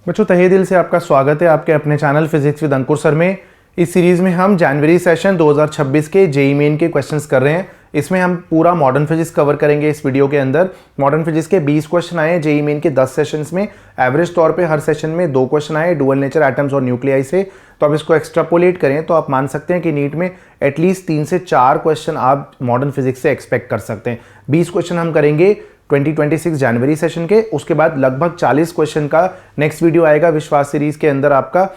बच्चों तहे दिल से आपका स्वागत है आपके अपने channel physics with Ankur sir में। इस सीरीज में हम जनवरी सेशन 2026 के जेईई मेन के क्वेश्चंस कर रहे हैं। इसमें हम पूरा मॉडर्न फिजिक्स कवर करेंगे। इस वीडियो के अंदर मॉडर्न फिजिक्स के 20 क्वेश्चन आए जेईई मेन के 10 सेशंस में। एवरेज तौर पे हर सेशन में 2 क्वेश्चन आए डुअल नेचर एटम्स और न्यूक्लियाई से। तो आप इसको एक्स्ट्रापोलेट करें तो आप मान सकते हैं कि नीट में एटलीस्ट 3 से 4 क्वेश्चन आप मॉडर्न फिजिक्स से एक्सपेक्ट कर सकते हैं। 20 क्वेश्चन हम करेंगे 2026 जनवरी सेशन के। उसके बाद लगभग 40 क्वेश्चन का नेक्स्ट वीडियो आएगा विश्वास सीरीज के अंदर। आपका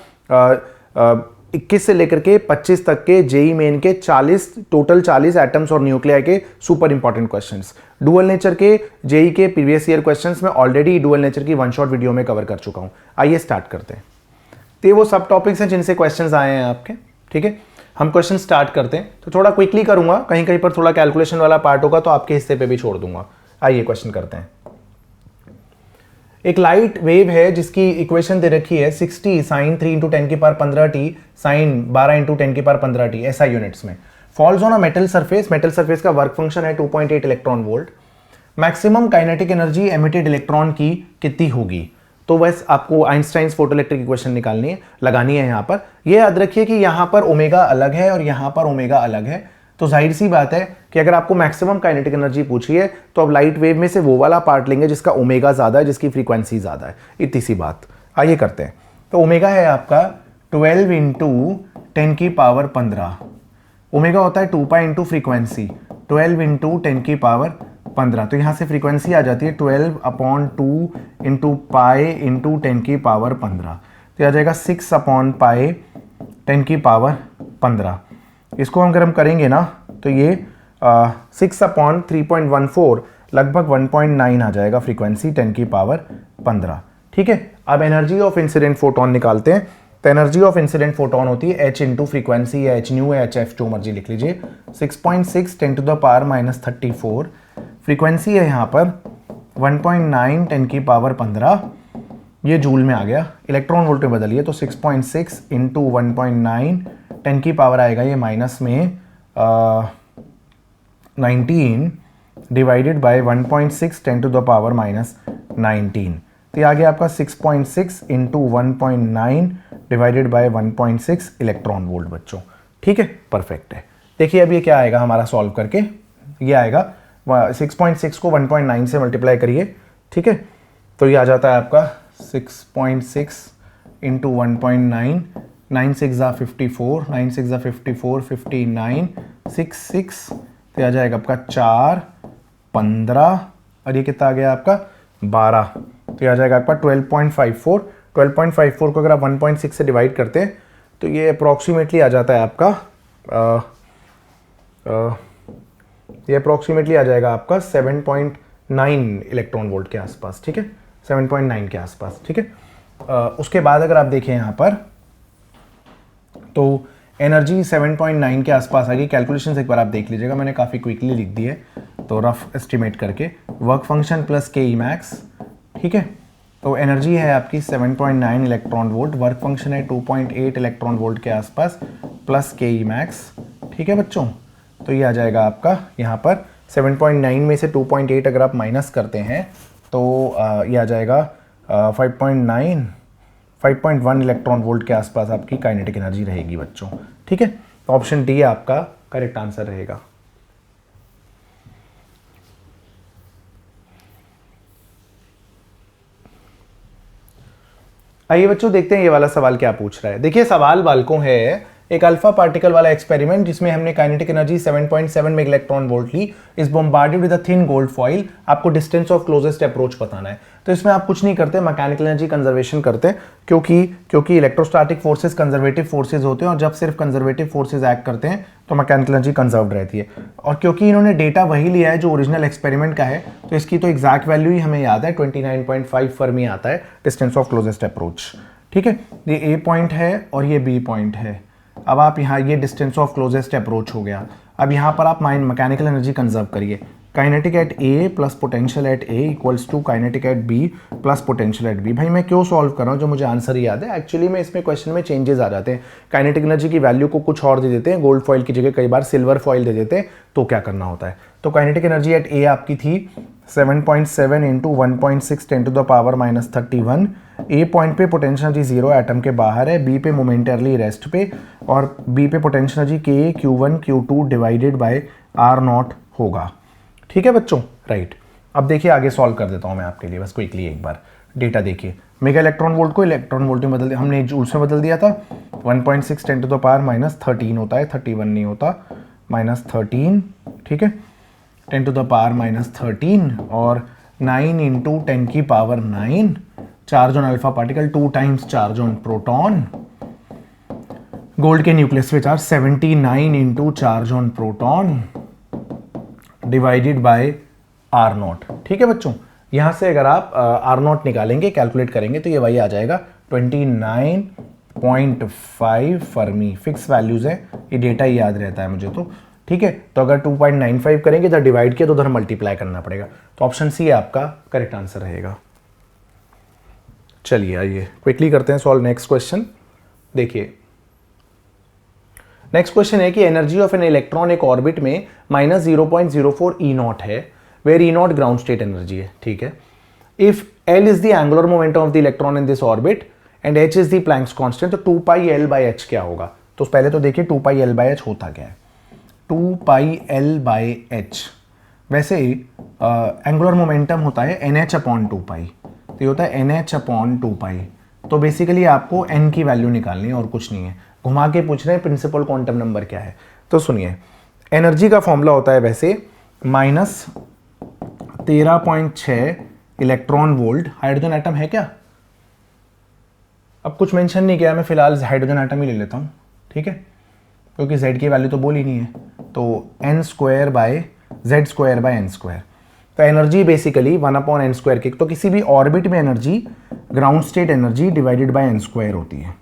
21 से लेकर के 25 तक के जेईई मेन के 40 एटम्स और न्यूक्लियाई के super important questions. Dual nature के जेईई के प्रीवियस ईयर क्वेश्चंस में ऑलरेडी डुअल नेचर की वन शॉट वीडियो में कवर कर चुका हूं। आइए स्टार्ट करते हैं। तो ये वो सब टॉपिक्स हैं जिनसे क्वेश्चंस आए हैं आपके। ठीक है, हम क्वेश्चन स्टार्ट करते हैं। तो थोड़ा क्विकली करूंगा, कहीं कहीं पर थोड़ा कैलकुलेशन वाला पार्ट होगा तो आपके हिस्से पे भी छोड़ दूंगा। आइए क्वेश्चन करते हैं। एक लाइट वेव है जिसकी इक्वेशन दे रखी है 60 साइन 3 इंटू 10 की पावर 15 टी साइन 12 इंटू 10 की पावर 15 टी ऐसा यूनिट्स में। Falls on a metal surface. Metal surface का वर्क फंक्शन है 2.8 electron volt. Maximum kinetic energy emitted electron की कितनी होगी? तो बस आपको आइंस्टाइन्स फोटोइलेक्ट्रिक इक्वेशन निकालनी है, लगानी है यहां पर। यह याद रखिए कि यहां पर ओमेगा अलग है और यहां पर ओमेगा अलग है। तो जाहिर सी बात है कि अगर आपको मैक्सिमम काइनेटिक एनर्जी पूछी है तो अब लाइट वेव में से वो वाला पार्ट लेंगे जिसका ओमेगा ज्यादा है, जिसकी फ्रीक्वेंसी ज्यादा है। इतनी सी बात। आइए करते हैं। तो ओमेगा है आपका 12 इंटू 10 की पावर 15। ओमेगा होता है 2 पाई इंटू फ्रीक्वेंसी 12 इंटू 10 की पावर 15। तो यहां से फ्रीक्वेंसी आ जाती है 12/2 इंटू पाई इंटू 10 की पावर 15। तो आ जाएगा 6 पाई 10 की पावर 15। इसको हम अगर हम करेंगे ना तो ये 6/3.14 लगभग 1.9 आ जाएगा फ्रीक्वेंसी 10 की पावर 15। ठीक है, अब एनर्जी ऑफ इंसिडेंट फोटोन निकालते हैं। तो एनर्जी ऑफ इंसिडेंट फोटोन होती है h इंटू फ्रीक्वेंसी या h न्यू या hf जो मर्जी लिख लीजिए। 6.6 10 टू द पावर -34। फ्रीक्वेंसी है यहाँ पर 1.9 10 की पावर 15। ये जूल में आ गया, इलेक्ट्रॉन वोल्ट में बदलिए तो 6.6 इंटू 1.9 10 की पावर आएगा ये माइनस में 19 divided by 1.6 10 to the power -19। तो ये आ गया आपका 6.6 into 1.9 divided by 1.6 electron volt बच्चों। ठीक है, परफेक्ट है। देखिए अब ये क्या आएगा हमारा सॉल्व करके। ये आएगा 6.6 को 1.9 से मल्टीप्लाई करिए। ठीक है, तो ये आ जाता है आपका 6.6 इंटू 1.9 9 6 54 9 6 54 59 66। तो आ जाएगा आपका 4 15 और ये कितना आ गया आपका 12। तो ये आ जाएगा आपका 12.54। 12.54 को अगर आप 1.6 से डिवाइड करते हैं तो ये अप्रॉक्सीमेटली आ जाता है आपका ये अप्रॉक्सीमेटली आ जाएगा आपका 7.9 इलेक्ट्रॉन वोल्ट के आसपास। ठीक है, 7.9 के आसपास। ठीक है, उसके बाद अगर आप देखें यहाँ पर तो एनर्जी 7.9 के आसपास आ गई। कैलकुलेशन एक बार आप देख लीजिएगा, मैंने काफ़ी क्विकली लिख दी है तो रफ एस्टिमेट करके। Work function plus K E max. ठीक है, तो एनर्जी है आपकी 7.9 इलेक्ट्रॉन वोल्ट, वर्क फंक्शन है 2.8 इलेक्ट्रॉन वोल्ट के आसपास प्लस के ई मैक्स। ठीक है बच्चों, तो ये आ जाएगा आपका यहाँ पर 7.9 में से 2.8 अगर आप माइनस करते हैं तो ये आ जाएगा 5.1 इलेक्ट्रॉन वोल्ट के आसपास आपकी काइनेटिक एनर्जी रहेगी बच्चों। ठीक है, तो ऑप्शन डी आपका करेक्ट आंसर रहेगा। आइए बच्चों देखते हैं ये वाला सवाल क्या पूछ रहा है। देखिए सवाल बालकों है एक अल्फा पार्टिकल वाला एक्सपेरिमेंट जिसमें हमने काइनेटिक एनर्जी 7.7 में इलेक्ट्रॉन वोल्ट ली। इस bombarded with a thin gold foil. आपको डिस्टेंस ऑफ क्लोजेस्ट अप्रोच बताना है। तो इसमें आप कुछ नहीं करते, मैकेनिकल एनर्जी कंजर्वेशन करते हैं क्योंकि इलेक्ट्रोस्टैटिक फोर्सेस कंजर्वेटिव फोर्सेज होते हैं और जब सिर्फ कंजर्वेटिव फोर्सेज एक्ट करते हैं तो मैकेनिकल एनर्जी कंजर्व्ड रहती है। और क्योंकि इन्होंने डेटा वही लिया है जो ओरिजिनल एक्सपेरिमेंट का है तो इसकी तो एग्जैक्ट वैल्यू ही हमें याद है 29.5 फर्मी आता है डिस्टेंस ऑफ क्लोजेस्ट अप्रोच। ठीक है, ये ए पॉइंट है और ये बी पॉइंट है। अब आप यहाँ ये डिस्टेंस ऑफ क्लोजेस्ट अप्रोच हो गया। अब यहाँ पर आप मैकेनिकल एनर्जी कंजर्व करिए। Kinetic at A plus potential at A equals to kinetic at B plus potential at B. भाई मैं क्यों सॉल्व कर रहा हूँ, जो मुझे आंसर ही याद है। एक्चुअली में इसमें क्वेश्चन में चेंजेस आ जाते हैं। काइनेटिक एनर्जी की वैल्यू को कुछ और दे देते हैं, गोल्ड फॉइल की जगह कई बार सिल्वर फॉइल दे देते हैं, तो क्या करना होता है। तो काइनेटिक एनर्जी एट ए आपकी थी 7.7 into 1.6 10 to the power -31 A point पे पोटेंशियल एनर्जी जीरो, एटम के बाहर है, बी पे मोमेंटरली रेस्ट पे, और बी पे पोटेंशियल एनर्जी के Q1 Q2 divided by R0 होगा। ठीक है बच्चों, राइट। अब देखिए आगे सॉल्व कर देता हूँ मैं आपके लिए, बस क्विकली एक बार डेटा देखिए। मेगा इलेक्ट्रॉन वोल्ट को इलेक्ट्रॉन वोल्ट में बदल दिया हमने, जूल्स में बदल दिया था। 1.6 10 टू द पावर -13 होता है, 31 नहीं होता, -13, ठीक है, 10 टू द पावर -13, और 9 इंटू 10 की power 9 charge on alpha particle, 2 times charge on proton. Gold के न्यूक्लियस पे charge 79 into charge on proton divided by R0। ठीक है बच्चों, यहां से अगर आप R0 निकालेंगे, कैलकुलेट करेंगे, तो ये वही आ जाएगा 29.5 फर्मी। फिक्स वैल्यूज है, ये डेटा ही याद रहता है मुझे तो। ठीक है, तो अगर 2.95 करेंगे, इधर डिवाइड किया तो उधर मल्टीप्लाई करना पड़ेगा, तो ऑप्शन सी आपका करेक्ट आंसर रहेगा। चलिए आइए क्विकली करते हैं सॉल्व नेक्स्ट क्वेश्चन। देखिए नेक्स्ट क्वेश्चन है कि एनर्जी ऑफ एन इलेक्ट्रॉन एक ऑर्बिट में -0.04 E0 है, where E0 ground state energy है। ठीक है, if L is the angular momentum of the electron in this orbit and H is the Planck's constant, तो 2πL/h क्या होगा? तो पहले तो देखिए 2πL/h होता क्या है। 2πL/h वैसे एंगुलर मोमेंटम होता है NH/2π, तो ये होता है NH/2π। तो बेसिकली आपको n की वैल्यू निकालनी है और कुछ नहीं है। घुमा के पूछ रहे हैं प्रिंसिपल क्वांटम नंबर क्या है, तो सुनिए एनर्जी का फॉर्मूला होता है वैसे -13.6 इलेक्ट्रॉन वोल्ट। हाइड्रोजन एटम है क्या? अब कुछ मेंशन नहीं किया, मैं फिलहाल हाइड्रोजन एटम ही ले लेता हूँ, ठीक है, क्योंकि z की वैल्यू तो बोली नहीं है। तो n²/z²/n²। तो एनर्जी बेसिकली 1/n² की, तो किसी भी ऑर्बिट में energy ground state energy divided by n² होती है।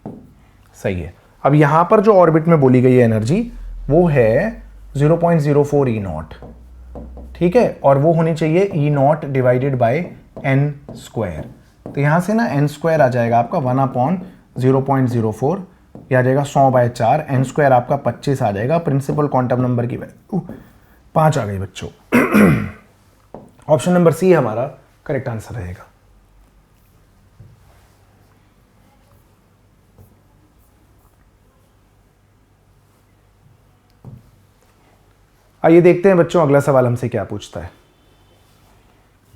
सही है। अब यहां पर जो ऑर्बिट में बोली गई है एनर्जी वो है 0.04 E0, ठीक है, और वो होनी चाहिए E0 डिवाइडेड बाय n²। तो यहां से ना n² आ जाएगा आपका 1/0.04, यह आ जाएगा 100/4, n² आपका 25 आ जाएगा। प्रिंसिपल क्वांटम नंबर की वैल्यू 5 आ गई बच्चों। ऑप्शन नंबर सी हमारा करेक्ट आंसर रहेगा। आइए देखते हैं बच्चों अगला सवाल हमसे क्या पूछता है।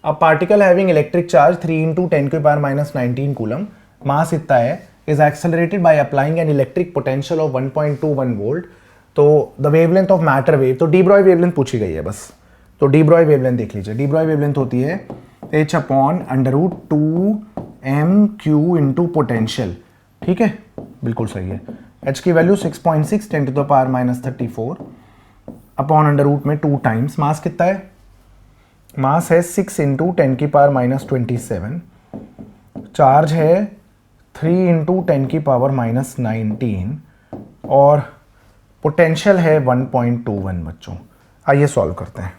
A particle having electric charge 3 × 10⁻⁻19 coulomb, mass इतना है, is accelerated by applying an electric potential of 1.21 volt. तो the wavelength of matter wave, तो डी ब्रॉय वेवलेंथ पूछी गई है बस। तो डी ब्रॉय वेवलेंथ देख लीजिए, डी ब्रॉय वेवलेंथ होती है h/√2m�q इंटू पोटेंशियल। ठीक है, बिल्कुल सही है। h की वैल्यू 6.6 10⁻⁻34 अपॉन अंडर रूट में 2 टाइम्स। मास कितना है? मास है 6 इंटू 10⁻⁻27। चार्ज है 3 इंटू 10⁻⁻19 और पोटेंशियल है 1.21 बच्चों। आइए सॉल्व करते हैं।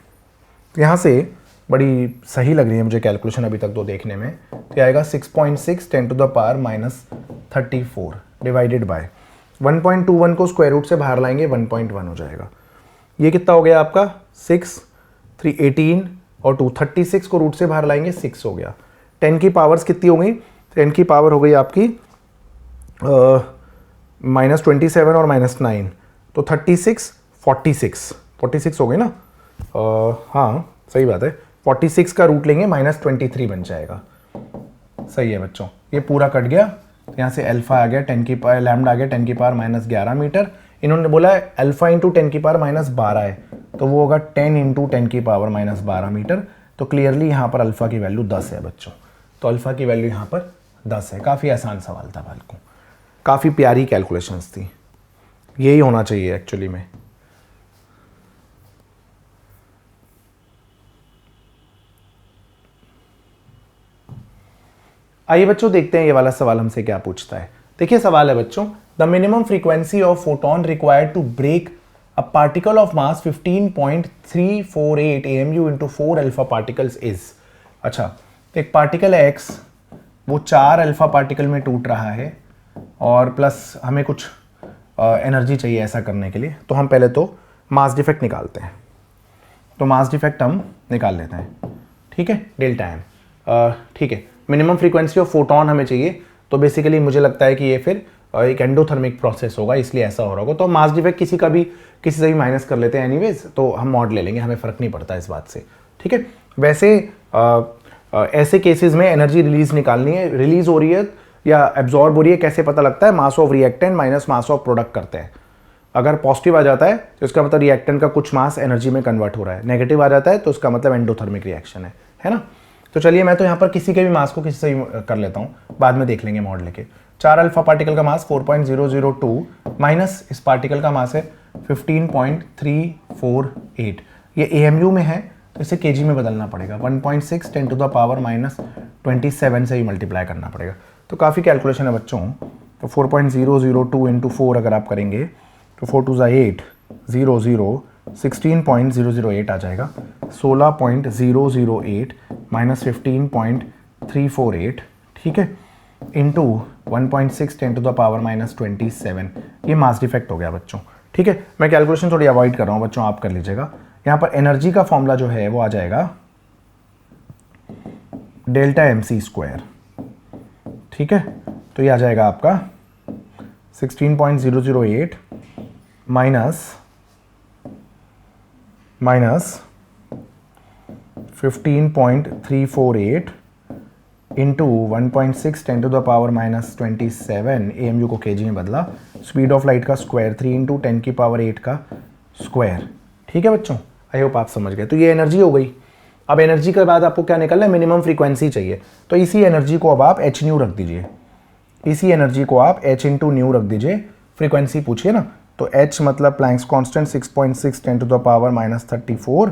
यहाँ से बड़ी सही लग रही है मुझे कैलकुलेशन अभी तक तो देखने में। तो आएगा 6.6 10⁻34 डिवाइडेड बाय 1.21 को स्क्वायर रूट से बाहर लाएंगे 1.1 हो जाएगा। ये कितना हो गया आपका 6, 3 18 और 2 36 को रूट से बाहर लाएंगे 6 हो गया। 10 की पावर्स कितनी हो गई? 10 की पावर हो गई आपकी -27 और -9, तो 36 46 हो गई ना। हाँ सही बात है, 46 का रूट लेंगे -23 बन जाएगा। सही है बच्चों, ये पूरा कट गया। यहाँ से अल्फा आ गया 10 की पावर, लैम्डा आ गया 10 की पावर -11 मीटर। इन्होंने बोला है अल्फा इंटू 10 की पावर -12 है, तो वो होगा 10 इंटू 10 की पावर -12 मीटर। तो क्लियरली यहाँ पर अल्फा की वैल्यू 10 है बच्चों। तो अल्फा की वैल्यू यहाँ पर 10 है। काफ़ी आसान सवाल था बालकों, काफ़ी प्यारी कैलकुलेशंस थी, यही होना चाहिए एक्चुअली में। आइए बच्चों देखते हैं ये वाला सवाल हमसे क्या पूछता है। देखिए सवाल है बच्चों, the minimum frequency of photon required to break a particle of mass 15.348 AMU into 4 alpha particles is. अच्छा, तो एक पार्टिकल है x, वो 4 अल्फा पार्टिकल में टूट रहा है और प्लस हमें कुछ एनर्जी चाहिए ऐसा करने के लिए। तो हम पहले तो मास डिफेक्ट निकालते हैं। तो मास डिफेक्ट हम निकाल लेते हैं, ठीक है, डेल्टा m। ठीक है, मिनिमम फ्रीक्वेंसी ऑफ फोटोन हमें चाहिए, तो बेसिकली मुझे लगता है कि ये फिर एक एंडोथर्मिक प्रोसेस होगा, इसलिए ऐसा हो रहा होगा। तो मास डिफेक्ट किसी से भी माइनस कर लेते हैं एनीवेज, तो हम मॉड ले लेंगे, हमें फ़र्क नहीं पड़ता इस बात से, ठीक है। वैसे ऐसे केसेस में एनर्जी रिलीज निकालनी है, रिलीज हो रही है या एब्जॉर्ब हो रही है, कैसे पता लगता है? Mass of reactant minus mass of product करते हैं। अगर पॉजिटिव आ जाता है तो इसका मतलब रिएक्टेंट का कुछ मास एनर्जी में कन्वर्ट हो रहा है, नेगेटिव आ जाता है तो उसका मतलब एंडोथर्मिक रिएक्शन है ना। तो चलिए मैं तो यहाँ पर किसी के भी मास को किसी से भी कर लेता हूँ, बाद में देख लेंगे मॉड लेके। 4 अल्फा पार्टिकल का मास 4.002 माइनस इस पार्टिकल का मास है 15.348। ये AMU में है तो इसे kg में बदलना पड़ेगा, 1.6 10 to the power -27 से ही मल्टीप्लाई करना पड़ेगा। तो काफ़ी कैलकुलेशन है बच्चों। तो 4.002 इंटू 4 अगर आप करेंगे तो 4 2 8 0 0 16.008 आ जाएगा। 16.008 माइनस 15.348, ठीक है, इंटू 1.6 10 to the power -27। ये मास डिफेक्ट हो गया बच्चों, ठीक है। मैं कैलकुलेशन थोड़ी अवॉइड कर रहा हूँ बच्चों, आप कर लीजिएगा। यहाँ पर एनर्जी का फॉर्मूला जो है वो आ जाएगा डेल्टा mc², ठीक है। तो ये आ जाएगा आपका 16.008 minus 15.348 into 1.6 10 to the power -27, AMU को kg में बदला, स्पीड ऑफ लाइट का स्क्वायर 3 इंटू 10 की पावर 8 का स्क्वायर, ठीक है बच्चों। आई होप आप समझ गए। तो ये एनर्जी हो गई। अब एनर्जी के बाद आपको क्या निकलना है? मिनिमम फ्रीक्वेंसी चाहिए। तो इसी एनर्जी को अब आप h न्यू रख दीजिए, इसी एनर्जी को आप h इंटू न्यू रख दीजिए, फ्रीक्वेंसी पूछिए ना। तो h मतलब Planck's constant 6.6 10 to the power -34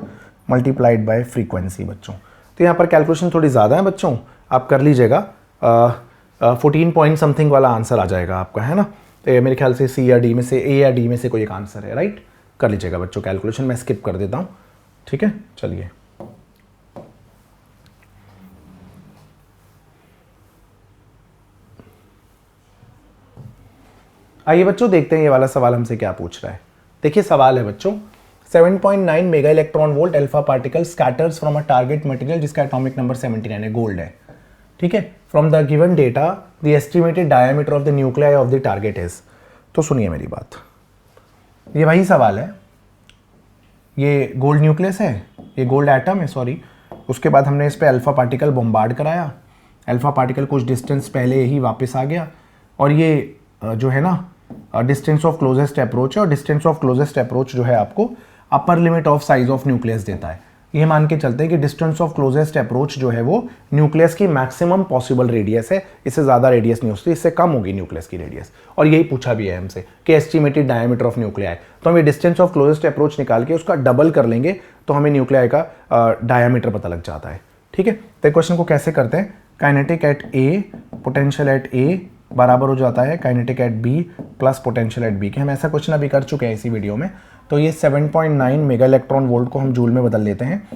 multiplied by frequency बच्चों। तो यहाँ पर कैलकुलेशन थोड़ी ज़्यादा है बच्चों, आप कर लीजिएगा। 14 पॉइंट समथिंग वाला आंसर आ जाएगा आपका, है ना। तो मेरे ख्याल से C या D में से, A या D में से कोई एक आंसर है, राइट। कर लीजिएगा बच्चों कैलकुलेशन, मैं स्किप कर देता हूँ, ठीक है। चलिए आइए बच्चों देखते हैं ये वाला सवाल हमसे क्या पूछ रहा है। देखिए सवाल है बच्चों, 7.9 mega electron volt alpha particle scatters from a target material जिसका एटॉमिक नंबर 79 है, गोल्ड है, ठीक है। From the given data the estimated diameter of the nuclei of the target is. तो सुनिए मेरी बात, ये वही सवाल है, ये गोल्ड न्यूक्लियस है, ये गोल्ड एटम है, सॉरी। उसके बाद हमने इस पे अल्फा पार्टिकल बॉम्बार्ड कराया, अल्फा पार्टिकल कुछ डिस्टेंस पहले ही वापस आ गया, और ये जो है ना डिस्टेंस ऑफ क्लोजेस्ट अप्रोच है, और डिस्टेंस ऑफ क्लोजेस्ट अप्रोच जो है आपको upper limit of size of nucleus देता है। ये मान के चलते हैं कि डिस्टेंस ऑफ क्लोजेस्ट अप्रोच जो है वो न्यूक्लियस की मैक्सिमम पॉसिबल रेडियस है, इससे ज़्यादा रेडियस नहीं हो सकती, इससे कम होगी न्यूक्लियस की रेडियस। और यही पूछा भी है हमसे कि एस्टिमेटेड डायमीटर ऑफ न्यूक्लियाई। तो हम ये डिस्टेंस ऑफ क्लोजेस्ट अप्रोच निकाल के उसका डबल कर लेंगे तो हमें न्यूक्लियाई का डायमीटर पता लग जाता है, ठीक है। तो क्वेश्चन को कैसे करते हैं? Kinetic at A, potential at A बराबर हो जाता है kinetic at B plus potential at B के। हम ऐसा क्वेश्चन अभी कर चुके हैं इसी वीडियो में। तो ये 7.9 मेगा इलेक्ट्रॉन वोल्ट को हम जूल में बदल लेते हैं,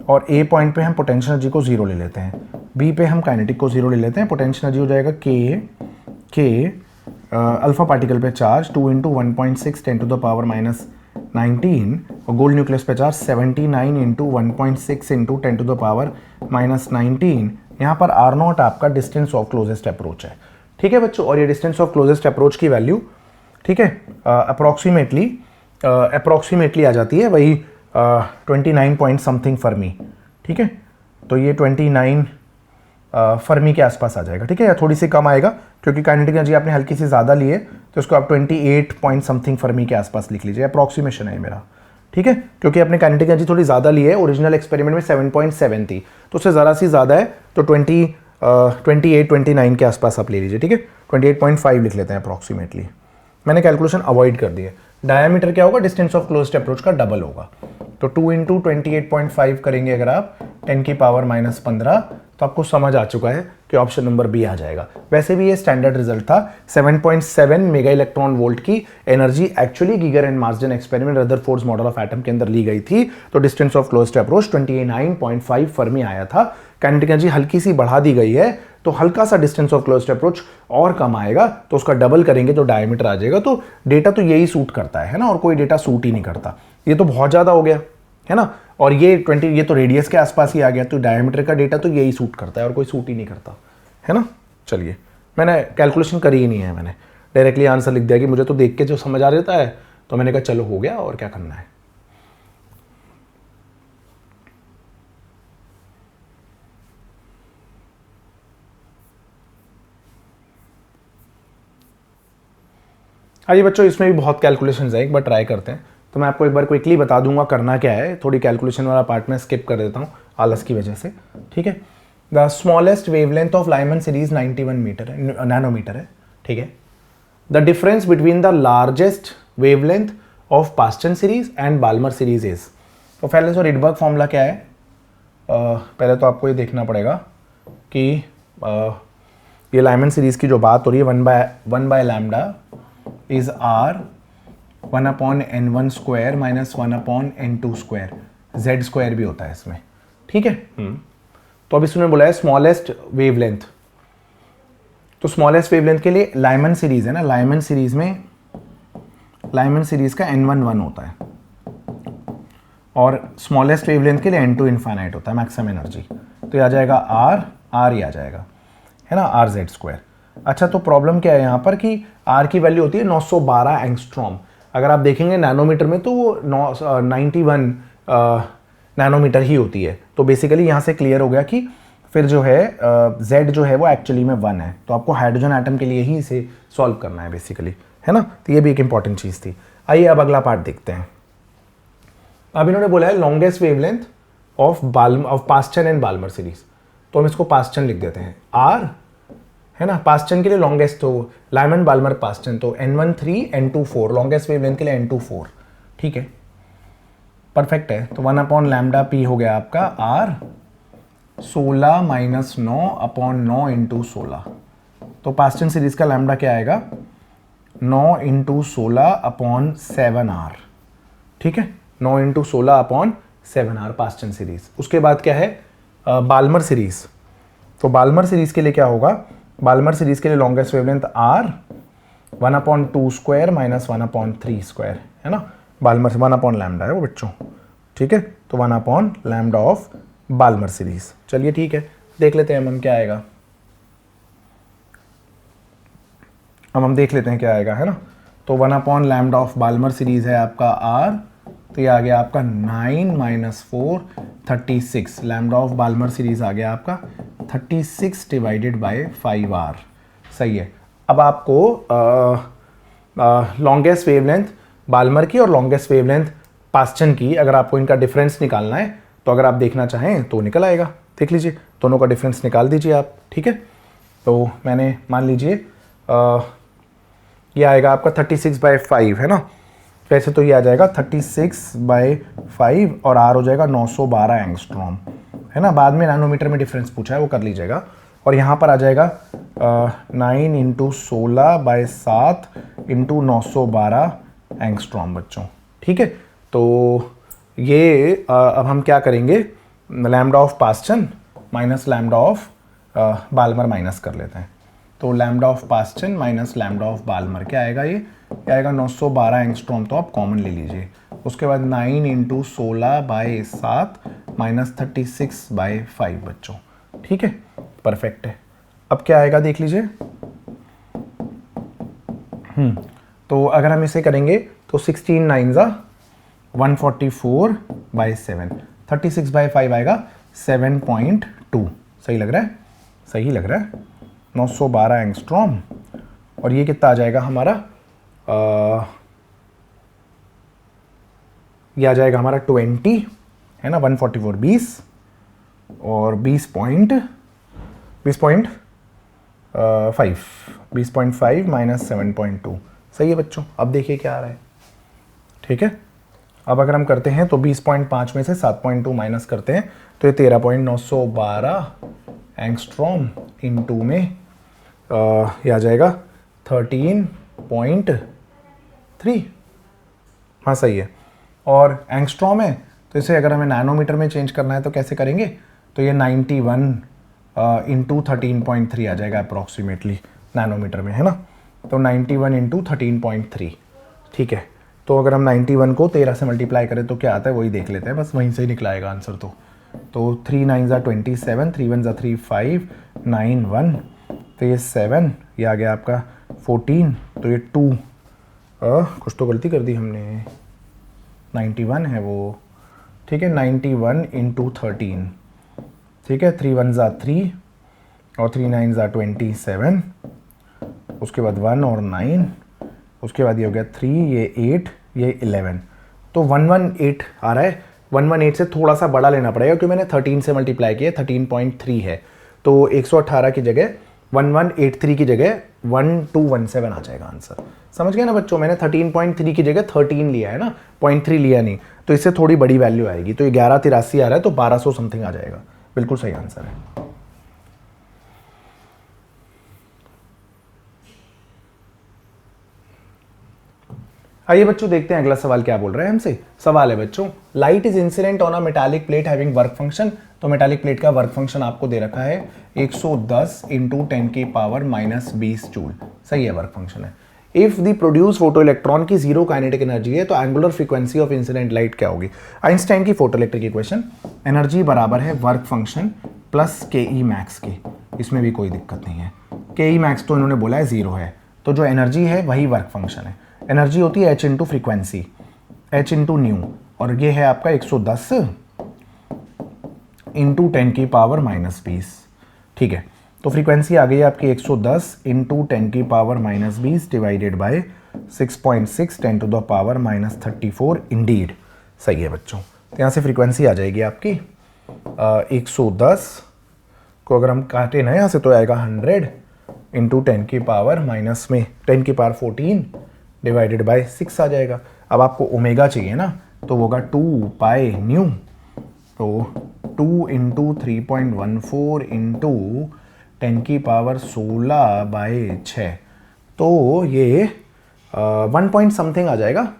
और ए पॉइंट पे हम पोटेंशियल एनर्जी को 0 ले लेते हैं, बी पे हम काइनेटिक को 0 ले लेते हैं। पोटेंशियल एनर्जी हो जाएगा के अल्फा पार्टिकल पे charge 2 into 1.6 10 to the power -19, और गोल्ड न्यूक्लियस पे charge 79 into 1.6 into 10 to the power -19। यहाँ पर R0 आपका डिस्टेंस ऑफ क्लोजेस्ट अप्रोच है, ठीक है बच्चों। और ये डिस्टेंस ऑफ क्लोजेस्ट अप्रोच की वैल्यू, ठीक है, अप्रोक्सीमेटली आ जाती है वही 29 पॉइंट समथिंग फर्मी, ठीक है। तो ये 29 फर्मी के आसपास आ जाएगा, ठीक है, या थोड़ी सी कम आएगा क्योंकि काइनेटिक एनर्जी आपने हल्की सी ज़्यादा ली है, तो इसको आप 28 पॉइंट समथिंग फर्मी के आसपास लिख लीजिए, अप्रॉक्सीमेशन है मेरा, ठीक है। क्योंकि आपने काइनेटिक एनर्जी थोड़ी ज़्यादा ली है, ओरिजिनल एक्सपेरिमेंट में 7.7 थी, तो उससे ज़रा सी ज़्यादा है, तो 28-29 के आसपास आप ले लीजिए, ठीक है। 28.5 लिख लेते हैं अप्रॉक्सीमेटली। मैंने कैलकुलेशन अवॉइड कर दी है। डायमीटर क्या होगा? डिस्टेंस ऑफ क्लोज्ड अप्रोच का डबल होगा। तो 2 इंटू 28.5 करेंगे अगर आप 10 की पावर -15, तो आपको समझ आ चुका है कि ऑप्शन नंबर बी आ जाएगा। वैसे भी ये स्टैंडर्ड रिजल्ट था। 7.7 मेगा इलेक्ट्रॉन वोल्ट की energy actually Geiger and Marsden experiment Rutherford's model of atom के अंदर ली गई थी, तो distance of closed approach 29.5 Fermi आया था। काइनेटिक एनर्जी हल्की सी बढ़ा दी गई है, तो हल्का सा डिस्टेंस ऑफ क्लोज्ड अप्रोच और कम आएगा, तो उसका डबल करेंगे तो डायमीटर आ जाएगा। तो डेटा तो यही सूट करता है ना, और कोई डेटा सूट ही नहीं करता। ये तो बहुत ज़्यादा हो गया है ना। और ये 20, ये तो रेडियस के आसपास ही आ गया, तो डायमीटर का डेटा तो यही सूट करता है और कोई सूट ही नहीं करता, है ना। चलिए, मैंने कैलकुलेशन करी ही नहीं है, मैंने डायरेक्टली आंसर लिख दिया कि मुझे तो देख के जो समझ आ जाता है, तो मैंने कहा चलो हो गया, और क्या करना है। आइए बच्चों, इसमें भी बहुत कैलकुलेशंस है, एक बार ट्राई करते हैं। तो मैं आपको एक बार क्विकली बता दूंगा करना क्या है, थोड़ी कैलकुलेशन वाला पार्ट में स्किप कर देता हूँ आलस की वजह से, ठीक है। The smallest wavelength of Lyman series 91 metre है, नैनोमीटर है, ठीक है। The difference between the largest wavelength of Paschen series and Balmer series is. तो पहले तो रिडबर्ग फॉर्मूला क्या है, पहले तो आपको ये देखना पड़ेगा कि ये लाइमन सीरीज की जो बात हो रही है, one by lambda is R 1/n1 square minus 1/n2 square, Z square भी होता है इसमें, ठीक है। तो अब इसमें बोला है स्मॉलेस्ट वेवलेंथ, तो स्मॉलेस्ट वेवलेंथ के लिए लाइमन सीरीज है ना, लाइमन सीरीज का n1 होता है, और स्मॉलेस्ट वेवलेंथ के लिए n2 इनफाइनाइट होता है, मैक्सिमम एनर्जी। तो ये आ जाएगा r ही आ जाएगा, है ना, आर जेड स्क्वायर। अच्छा, तो प्रॉब्लम क्या है यहाँ पर कि R की वैल्यू होती है 912 एंगस्ट्रॉम। अगर आप देखेंगे नैनोमीटर में तो वो 91 नैनोमीटर ही होती है। तो बेसिकली यहाँ से क्लियर हो गया कि फिर जो है Z जो है वो एक्चुअली में 1 है। तो आपको हाइड्रोजन एटम के लिए ही इसे सॉल्व करना है बेसिकली, है ना। तो ये भी एक इंपॉर्टेंट चीज़ थी। आइए अब अगला पार्ट देखते हैं। अब इन्होंने बोला है longest wavelength of Paschen and Balmer series. तो हम इसको पास्टन लिख देते हैं, R है ना, पास्टन के लिए लॉन्गेस्ट, तो लाइमन बाल्मर पास्टन, तो n1 3 n2 4, लॉन्गेस्ट वेवलेंथ के लिए n2 4, ठीक है, परफेक्ट है। तो 1/λ p हो गया आपका R 16 माइनस 9/9 इंटू 16। तो पास्टन सीरीज का लैम्डा क्या आएगा, 9 इंटू 16/7R, ठीक है, 9 इंटू 16/7R पास्टन सीरीज। उसके बाद क्या है बाल्मर सीरीज। तो बाल्मर सीरीज के लिए क्या होगा, बाल्मर सीरीज के लिए longest wavelength R 1/2 square minus 1/3 square, है ना। बाल्मर 1/λ है वो बच्चों, ठीक है। तो 1/λ ऑफ बाल्मर सीरीज। चलिए ठीक है, देख लेते हैं हम क्या आएगा। अब हम देख लेते हैं क्या आएगा, है ना। तो 1/λ ऑफ बाल्मर सीरीज है आपका R, तो ये आ गया आपका 9 minus 4 36। Lambda of Balmer series आ गया आपका 36 डिवाइडेड बाय 5R, सही है। अब आपको लॉन्गेस्ट वेवलेंथ बाल्मर की और लॉन्गेस्ट वेवलेंथ पास्टन की, अगर आपको इनका डिफरेंस निकालना है, तो अगर आप देखना चाहें तो निकल आएगा, देख लीजिए, दोनों का डिफरेंस निकाल दीजिए आप, ठीक है। तो मैंने मान लीजिए ये आएगा आपका 36/5, है ना। वैसे तो ये आ जाएगा 36/5 और R हो जाएगा 912 एंगस्ट्रॉम, है ना। बाद में नैनोमीटर में डिफरेंस पूछा है, वो कर लीजिएगा। और यहाँ पर आ जाएगा 9 इंटू 16/7 इंटू 912 एंगस्ट्रॉम बच्चों, ठीक है। तो ये अब हम क्या करेंगे, lambda of Paschen minus lambda of Balmer minus कर लेते हैं। तो lambda of Paschen minus lambda of Balmer क्या आएगा, ये क्या आएगा 912 एंगस्ट्रॉम, तो आप कॉमन ले लीजिए। उसके बाद 9 इंटू 16/7 माइनस 36/5 बच्चों, ठीक है, परफेक्ट है। अब क्या आएगा देख लीजिए। तो अगर हम इसे करेंगे तो 16 9 144/7, 36/5 आएगा 7.2, सही लग रहा है, सही लग रहा है, 912 एंगस्ट्रॉम। और ये कितना आ जाएगा हमारा, ये आ जाएगा हमारा 20, है ना, 144 20 और 20.5 माइनस 7.2, सही है बच्चों। अब देखिए क्या आ रहा है, ठीक है। अब अगर हम करते हैं तो 20.5 में से 7.2 माइनस करते हैं तो ये 13.912 एंगस्ट्रॉम इंटू में ये आ जाएगा 13.3, हाँ सही है। और एंगस्ट्रॉम है तो इसे अगर हमें नैनोमीटर में चेंज करना है तो कैसे करेंगे, तो ये 91 इंटू 13.3 आ जाएगा अप्रॉक्सीमेटली नैनोमीटर में, है ना। तो 91 इंटू 13.3, ठीक है। तो अगर हम 91 को 13 से मल्टीप्लाई करें तो क्या आता है वही देख लेते हैं, बस वहीं से ही निकलाएगा आंसर। तो 3 9 ज़ा 27, 3 1 ज़ा 3 5 9 1, तो ये 7, ये आ गया आपका 14, तो ये 2 कुछ तो गलती कर दी हमने, 91 है वो, ठीक है, 91 इंटू 13, ठीक है, 3 1 ज़ा 3 और 3 9 ज़ा 27, उसके बाद 1 और 9, उसके बाद ये हो गया 3, ये 8, ये 11, तो 118 आ रहा है। 118 से थोड़ा सा बड़ा लेना पड़ेगा क्योंकि मैंने 13 से मल्टीप्लाई किया, 13.3 है, तो 118 की जगह 1183 की जगह 1217 आ जाएगा आंसर। समझ गए ना बच्चों, मैंने 13.3 की जगह 13 लिया है ना, 0.3 लिया नहीं, तो इससे थोड़ी बड़ी वैल्यू आएगी, तो ये 1183 आ रहा है, तो 1200 समथिंग आ जाएगा, बिल्कुल सही आंसर है। आइए बच्चों देखते हैं अगला सवाल क्या बोल रहा है हमसे। सवाल है बच्चों, light is incident on a metallic plate having work function, तो मेटालिक प्लेट का वर्क फंक्शन आपको दे रखा है 110 इंटू 10 की पावर -20 जूल, सही है, वर्क फंक्शन है। If the produce photo electron की जीरो काइनेटिक एनर्जी है तो angular frequency of incident light क्या होगी। आइंस्टाइन की फोटो इलेक्ट्रिक इक्वेशन, एनर्जी बराबर है work function plus K E max के, इसमें भी कोई दिक्कत नहीं है, के ई मैक्स तो इन्होंने बोला है 0 है, तो जो एनर्जी है वही वर्क फंक्शन है। एनर्जी होती है h into frequency, h into new, और ये है आपका 110 इंटू 10 की पावर -20, ठीक है। तो फ्रीक्वेंसी आ गई आपकी 110 इंटू 10 की power -20 divided by 6.6 10 to the power -34, indeed, सही है बच्चों। तो यहाँ से फ्रीक्वेंसी आ जाएगी आपकी 110 को अगर हम काटे ना यहाँ से तो आएगा 100 इंटू 10 की पावर माइनस में 10 की पावर 14 डिवाइडेड बाय 6 आ जाएगा। अब आपको ओमेगा चाहिए ना, तो वो होगा 2 पाई न्यू, तो 2 इंटू 3.14 इंटू 10 की पावर 16 बाय 6, तो ये 1 पॉइंट समथिंग आ जाएगा,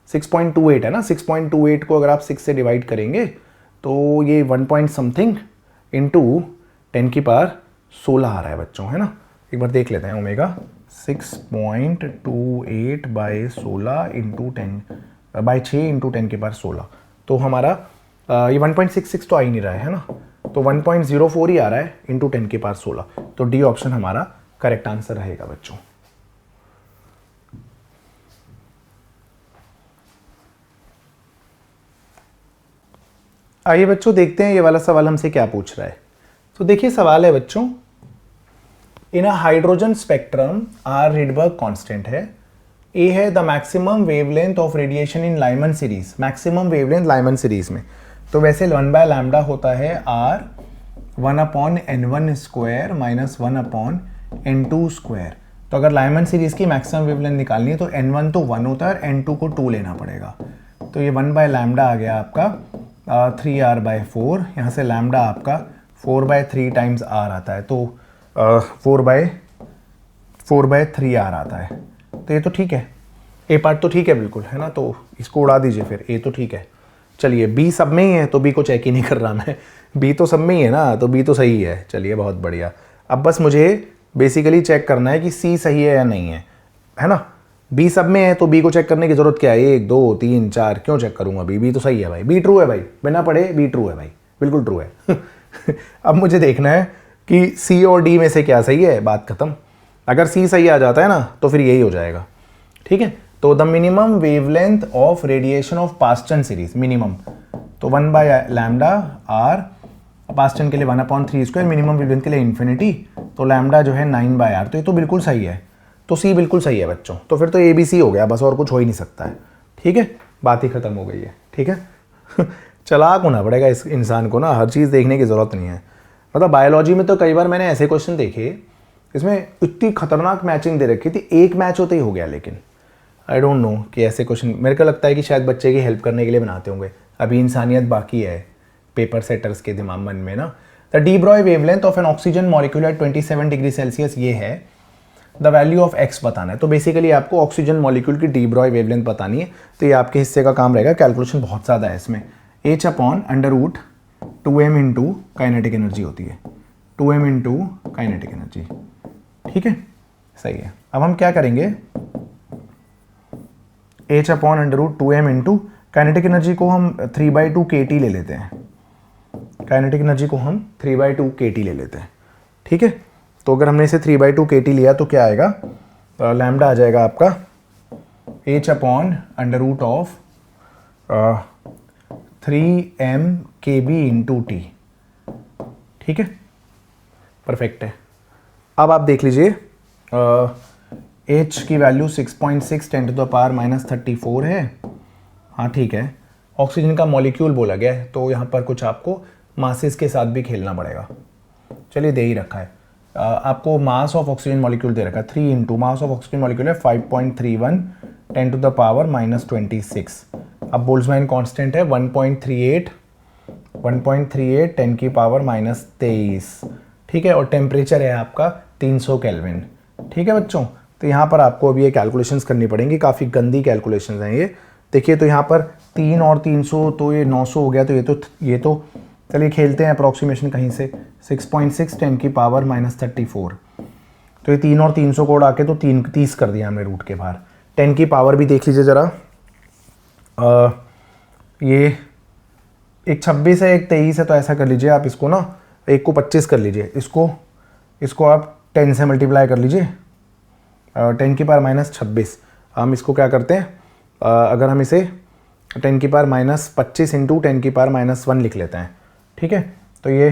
6.28 है ना, 6.28 को अगर आप 6 से डिवाइड करेंगे तो ये 1 पॉइंट समथिंग इंटू 10 की पावर 16 आ रहा है बच्चों, है ना। एक बार देख लेते हैं, omega 6.28 by 16 into 10 by 6 into 10 के पावर 16, तो हमारा ये 1.66 तो आ ही नहीं रहा है ना, तो 1.04 ही आ रहा है इंटू 10 के पावर 16, तो डी ऑप्शन हमारा करेक्ट आंसर रहेगा बच्चों। आइए बच्चों देखते हैं ये वाला सवाल हमसे क्या पूछ रहा है। तो देखिए सवाल है बच्चों, in a hydrogen spectrum R Rydberg constant है, ए है the maximum wavelength of radiation in Lyman series, maximum wavelength Lyman series में, तो वैसे 1/λ होता है r 1/n1 square minus 1/n2 square, तो अगर लाइमन सीरीज की मैक्सिमम वेवलेंथ निकालनी है तो n1 तो 1 होता है और n2 को 2 लेना पड़ेगा, तो ये 1/λ आ गया आपका 3r/4, यहाँ से लैम्डा आपका 4/3 टाइम्स r आता है, तो 4/3r आता है, तो ये तो ठीक है, ए पार्ट तो ठीक है बिल्कुल, है ना, तो इसको उड़ा दीजिए फिर, ए तो ठीक है। चलिए बी सब में ही है तो बी को चेक ही नहीं कर रहा मैं, बी तो सब में ही है ना, तो बी तो सही है, चलिए बहुत बढ़िया। अब बस मुझे बेसिकली चेक करना है कि सी सही है या नहीं है ना। बी सब में है तो बी को चेक करने की जरूरत क्या है, 1 2 3 4 क्यों चेक करूंगा, बी तो सही है भाई, बी ट्रू है भाई, बिना पढ़े बी ट्रू है भाई, बिल्कुल ट्रू है। अब मुझे देखना है कि सी और डी में से क्या सही है, बात खत्म। अगर सी सही आ जाता है ना तो फिर यही हो जाएगा, ठीक है। तो the minimum wavelength of radiation of Paschen series, minimum तो 1/λ r, पास्टन के लिए 1/3 स्क्वायर, मिनिमम वेवलेंथ के लिए इन्फिनिटी, तो लैम्डा जो है 9/r, तो ये तो बिल्कुल सही है, तो सी बिल्कुल सही है बच्चों, तो फिर तो ए बी सी हो गया बस, और कुछ हो ही नहीं सकता है, ठीक है, बात ही खत्म हो गई है, ठीक है। चालाक होना पड़ेगा इस इंसान को ना, हर चीज़ देखने की ज़रूरत नहीं है। मतलब बायोलॉजी में तो कई बार मैंने ऐसे क्वेश्चन देखे, इसमें इतनी खतरनाक मैचिंग दे रखी थी, एक मैच होते ही हो गया, लेकिन आई डोंट नो कि ऐसे क्वेश्चन मेरे को लगता है कि शायद बच्चे की हेल्प करने के लिए बनाते होंगे, अभी इंसानियत बाकी है पेपर सेटर्स के दिमाग मन में ना। The D Broglie wavelength of N oxygen molecule eight 27 degree Celsius, ये है द वैल्यू ऑफ एक्स बताना है, तो बेसिकली आपको ऑक्सीजन मॉलिक्यूल की डी ब्रॉय वेवलेंथ बतानी है, तो ये आपके हिस्से का काम रहेगा, कैलकुलेशन बहुत ज़्यादा है इसमें। h/√2m इंटू काइनेटिक एनर्जी होती है, 2m इंटू काइनेटिक एनर्जी, ठीक है, सही है। अब हम क्या करेंगे, h upon under root 2m into kinetic energy को हम 3/2 kT ले लेते हैं, काइनेटिक एनर्जी को हम 3/2 kT ले लेते हैं, ठीक है। तो अगर हमने इसे 3/2 kT लिया तो क्या आएगा, लैम्डा आ जाएगा आपका h upon under root of 3m kb into T, ठीक है, परफेक्ट है। अब आप देख लीजिए h की वैल्यू 6.6 10 टू द पावर -34 है, हाँ ठीक है। ऑक्सीजन का मॉलिक्यूल बोला गया है तो यहाँ पर कुछ आपको मासेस के साथ भी खेलना पड़ेगा। चलिए दे ही रखा है आपको, मास ऑफ ऑक्सीजन मॉलिक्यूल दे रखा है 3 into mass of oxygen molecule है 5.31 10 टू द पावर -26। अब बोल्ट्जमैन कांस्टेंट है 1.38 10 की पावर -23, ठीक है। और टेम्परेचर है आपका 300 केल्विन, ठीक है बच्चों। तो यहाँ पर आपको अभी ये कैलकुलेशंस करनी पड़ेंगी, काफ़ी गंदी कैलकुलेशंस हैं ये। देखिए तो यहाँ पर 3 और 300 तो ये 900 हो गया, तो ये तो चलिए खेलते हैं अप्रॉक्सीमेशन कहीं से, 6.6 10 की पावर -34, तो ये 3 और 300 को उड़ा के तो 30 कर दिया हमने रूट के बाहर। 10 की पावर भी देख लीजिए ज़रा, ये एक 26 है एक 23 है, तो ऐसा कर लीजिए आप इसको ना, एक को 25 कर लीजिए, इसको आप 10 से मल्टीप्लाई कर लीजिए, 10 की पावर -26। हम इसको क्या करते हैं, अगर हम इसे 10 की पावर -25 इंटू 10 की पावर -1 लिख लेते हैं, ठीक है। तो ये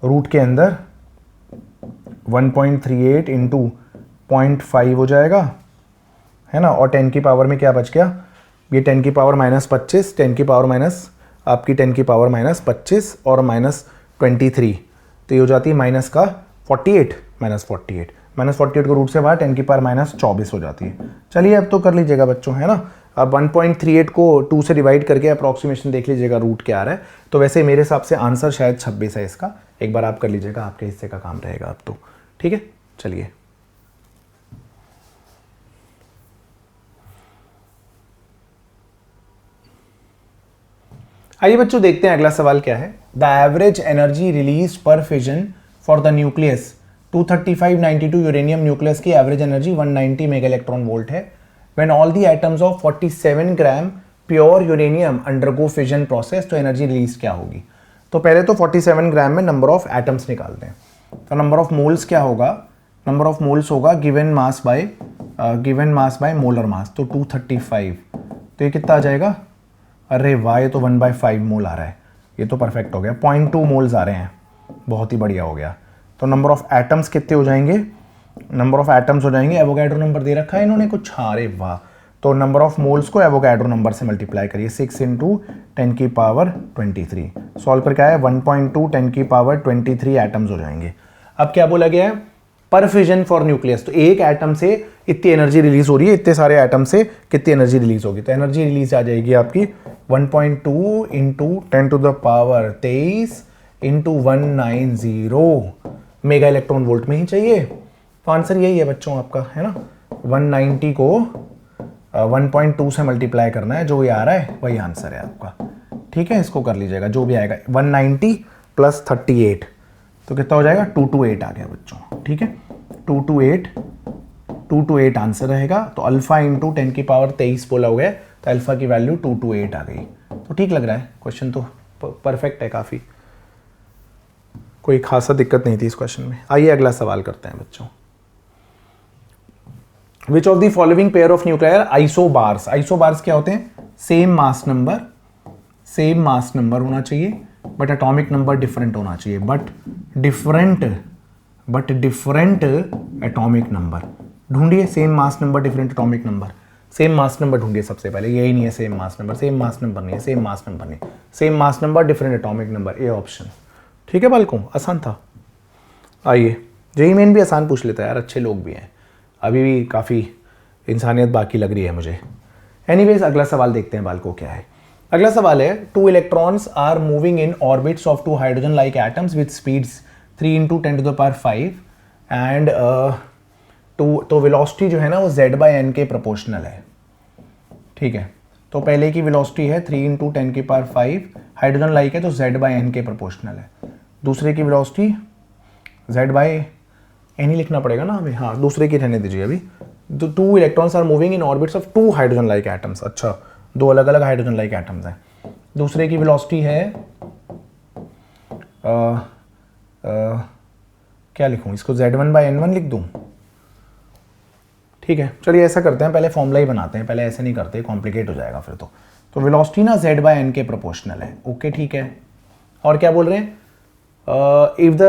रूट के अंदर 1.38 इंटू 0.5 हो जाएगा, है ना। और 10 की पावर में क्या बच गया, ये 10 की पावर -25, 10 की पावर माइनस आपकी 10 की पावर -25 और -23, तो ये हो जाती है माइनस का 48 -48 को रूट से बाहर 10 की पावर -24 हो जाती है। चलिए अब तो कर लीजिएगा बच्चों, है ना। अब 1.38 को 2 से डिवाइड करके अप्रॉक्सीमेशन देख लीजिएगा रूट क्या आ रहा है। तो वैसे मेरे हिसाब से आंसर शायद 26 है इसका, एक बार आप कर लीजिएगा, आपके हिस्से का काम रहेगा अब तो, ठीक है। चलिए आइए बच्चों देखते हैं अगला सवाल क्या है। The average energy release per fission for the nucleus 23592 uranium nucleus की average energy 190 mega electron volt है। When all the atoms of 47 gram pure uranium undergo fission process, तो एनर्जी रिलीज क्या होगी। तो पहले तो 47 ग्राम में नंबर ऑफ एटम्स निकालते हैं, तो नंबर ऑफ मोल्स क्या होगा, नंबर ऑफ मोल्स होगा given mass by molar mass, तो 235, तो ये कितना आ जाएगा, अरे वाह ये तो 1/5 मोल आ रहा है, ये तो परफेक्ट हो गया। 0.2 मोल्स आ रहे हैं, बहुत ही बढ़िया हो गया। तो नंबर ऑफ एटम्स कितने हो जाएंगे, नंबर ऑफ एटम्स हो जाएंगे, एवोगैड्रो नंबर दे रखा है इन्होंने कुछ, हाँ अरे वाह। तो नंबर ऑफ मोल्स को एवोगैड्रो नंबर से मल्टीप्लाई करिए, 6 इंटू 10 की पावर 23। सॉल्व पर क्या है, 1.2 10 की पावर 23 एटम्स हो जाएंगे। अब क्या बोला गया है, पर फिजन फॉर न्यूक्लियस, तो एक एटम से इतनी एनर्जी रिलीज हो रही है, इतने सारे एटम से कितनी एनर्जी रिलीज होगी। तो एनर्जी रिलीज आ जाएगी आपकी 1.2 into 10 to the power 23 into 190 mega electron volt में ही चाहिए। तो आंसर यही है बच्चों आपका, है ना। 190 को 1.2 से मल्टीप्लाई करना है, जो ये आ रहा है वही आंसर है आपका, ठीक है। इसको कर लीजिएगा, जो भी आएगा 190 + 38, तो कितना हो जाएगा, 228 आ गया बच्चों, ठीक है। 228 आंसर रहेगा। तो अल्फा इंटू 10 की पावर 23 बोला हो गया, तो अल्फा की वैल्यू 228 आ गई। तो ठीक लग रहा है क्वेश्चन, तो परफेक्ट है काफ़ी, कोई खासा दिक्कत नहीं थी इस क्वेश्चन में। आइए अगला सवाल करते हैं बच्चों। Which of the following pair of nuclear isobars, isobars क्या होते हैं, सेम मास नंबर होना चाहिए बट एटॉमिक नंबर डिफरेंट होना चाहिए, बट डिफरेंट एटॉमिक नंबर। ढूंढिए same mass number different atomic number, same mass number ढूंढिए सबसे पहले, यही नहीं है same mass number, same mass number नहीं है, same mass number different atomic number, A option, ठीक है बालकों, आसान था। आइए जेईई मेन भी आसान पूछ लेता है यार, अच्छे लोग भी हैं, अभी भी काफ़ी इंसानियत बाकी लग रही है मुझे। एनीवेज अगला सवाल देखते हैं बालकों क्या है। अगला सवाल है, 2 electrons are moving in orbits of 2 hydrogen like atoms with speeds 3 into 10 to the power 5 and तो वेलोसिटी जो है ना वो z/n के प्रोपोर्शनल है, ठीक है। तो पहले की वेलोसिटी है 3 इंटू 10 की पावर 5, हाइड्रोजन लाइक है तो z/n के प्रोपोर्शनल है। दूसरे की वेलोसिटी z/n ही लिखना पड़ेगा ना हमें, हाँ दूसरे की रहने दीजिए अभी, 2 electrons are moving in orbits of 2 hydrogen like atoms. अच्छा, 2 अलग अलग हाइड्रोजन लाइक एटम्स हैं। दूसरे की वेलोसिटी है क्या लिखूं इसको, Z1/N1 लिख दूं? ठीक है, चलिए ऐसा करते हैं, पहले फॉर्मूला ही बनाते हैं, पहले ऐसे नहीं करते, कॉम्प्लिकेट हो जाएगा फिर तो वेलोसिटी ना Z/N के प्रोपोर्शनल है। ओके ठीक है, और क्या बोल रहे हैं, if the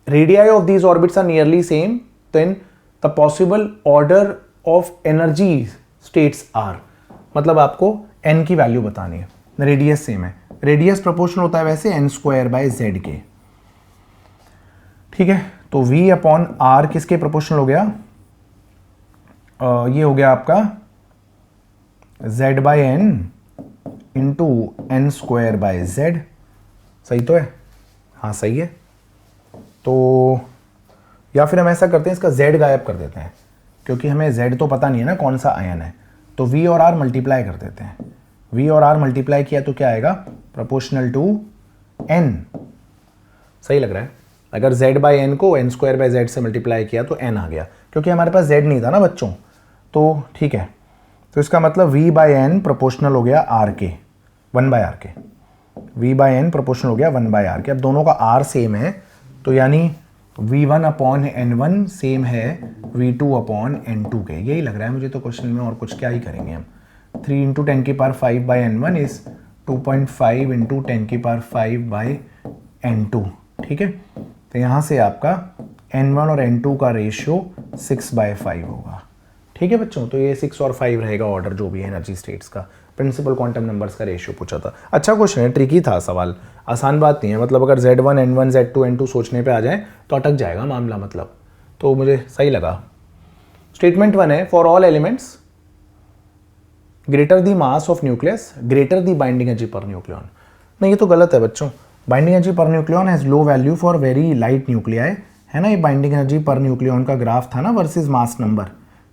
radii of these orbits are nearly same then the possible order of energy states are, मतलब आपको n की वैल्यू बतानी है, रेडियस सेम है, रेडियस प्रोपोर्शनल होता है वैसे n² के। ठीक है, तो V/R किसके प्रोपोर्शनल हो गया, ये हो गया आपका Z/N इंटू n²/z। सही तो है, हाँ सही है। तो या फिर हम ऐसा करते हैं, इसका Z गायब कर देते हैं, क्योंकि हमें Z तो पता नहीं है ना कौन सा आयन है, तो V और R मल्टीप्लाई कर देते हैं। V और R मल्टीप्लाई किया तो क्या आएगा, प्रोपोर्शनल टू n। सही लग रहा है, अगर Z/N को n²/z से मल्टीप्लाई किया तो n आ गया, क्योंकि हमारे पास Z नहीं था ना बच्चों, तो ठीक है। तो इसका मतलब V/N प्रोपोर्शनल हो गया R के, 1/R के, V/N प्रोपोर्शनल हो गया 1/R के। अब दोनों का R सेम है, तो यानी V1/N1 सेम है V2/N2 के। यही लग रहा है मुझे तो क्वेश्चन में, और कुछ क्या ही करेंगे हम। 3 × 10⁵/N1 इज 2.5 × 10⁵/N2। ठीक है, तो यहाँ से आपका N1 और N2 का रेशियो 6/5 होगा। ठीक है बच्चों, तो ये 6 और 5 रहेगा ऑर्डर जो भी है एनर्जी स्टेट्स का। प्रिंसिपल क्वांटम नंबर्स का रेशियो पूछा था। अच्छा क्वेश्चन है, ट्रिकी था सवाल, आसान बात नहीं है, मतलब अगर Z1 N1 Z2 N2 सोचने पे आ जाए तो अटक जाएगा मामला, मतलब तो मुझे सही लगा। स्टेटमेंट 1 है, for all elements greater the mass of nucleus greater the binding energy per nucleon. नहीं ये तो गलत है बच्चों, binding energy per nucleon has low value for very light nuclei, है ना, ये बाइंडिंग एनर्जी पर न्यूक्लियन का ग्राफ था ना वर्सेस मास नंबर।